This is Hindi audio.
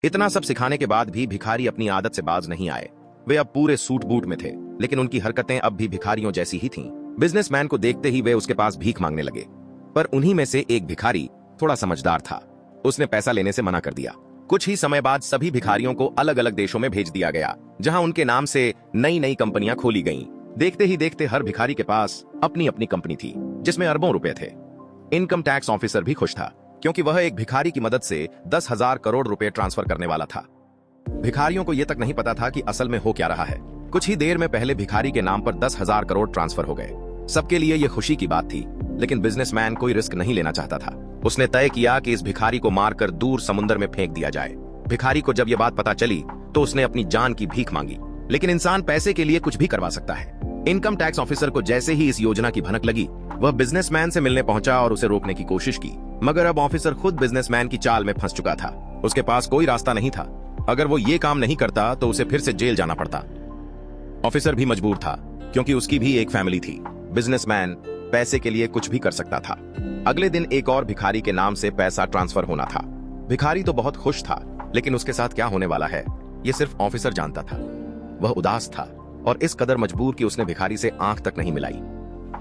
इतना सब सिखाने के बाद भी भिखारी अपनी आदत से बाज नहीं आए। वे अब पूरे सूट बूट में थे, लेकिन उनकी हरकतें अब भी भिखारियों जैसी ही थीं। बिजनेसमैन को देखते ही वे उसके पास भीख मांगने लगे, पर उन्हीं में से एक भिखारी थोड़ा समझदार था। उसने पैसा लेने से मना कर दिया। कुछ ही समय बाद सभी भिखारियों को अलग अलग देशों में भेज दिया गया, जहां उनके नाम से नई नई कंपनियां खोली गईं। देखते ही देखते हर भिखारी के पास अपनी अपनी कंपनी थी, जिसमें अरबों रुपए थे। इनकम टैक्स ऑफिसर भी खुश था, क्योंकि वह एक भिखारी की मदद से 10,000 करोड़ रुपए ट्रांसफर करने वाला था। भिखारियों को यह तक नहीं पता था कि असल में हो क्या रहा है। कुछ ही देर में पहले भिखारी के नाम पर 10,000 करोड़ ट्रांसफर हो गए। सबके लिए यह खुशी की बात थी, लेकिन बिजनेसमैन कोई रिस्क नहीं लेना चाहता था। उसने तय किया कि इस भिखारी को मारकर दूर समुद्र में फेंक दिया जाए। भिखारी को जब यह बात पता चली तो उसने अपनी जान की भीख मांगी, लेकिन इंसान पैसे के लिए कुछ भी करवा सकता है। इनकम टैक्स ऑफिसर को जैसे ही इस योजना की भनक लगी, वह बिजनेसमैन से मिलने पहुंचा और उसे रोकने की कोशिश की, मगर अब ऑफिसर खुद बिजनेसमैन की चाल में फंस चुका था। उसके पास कोई रास्ता नहीं था। अगर वो ये काम नहीं करता तो उसे फिर से जेल जाना पड़ता। ऑफिसर भी मजबूर था, क्योंकि उसकी भी एक फैमिली थी। बिजनेसमैन पैसे के लिए कुछ भी कर सकता था। अगले दिन एक और भिखारी के नाम से पैसा ट्रांसफर होना था। भिखारी तो बहुत खुश था, लेकिन उसके साथ क्या होने वाला है ये सिर्फ ऑफिसर जानता था। वह उदास था और इस कदर मजबूर कि उसने भिखारी से आंख तक नहीं मिलाई।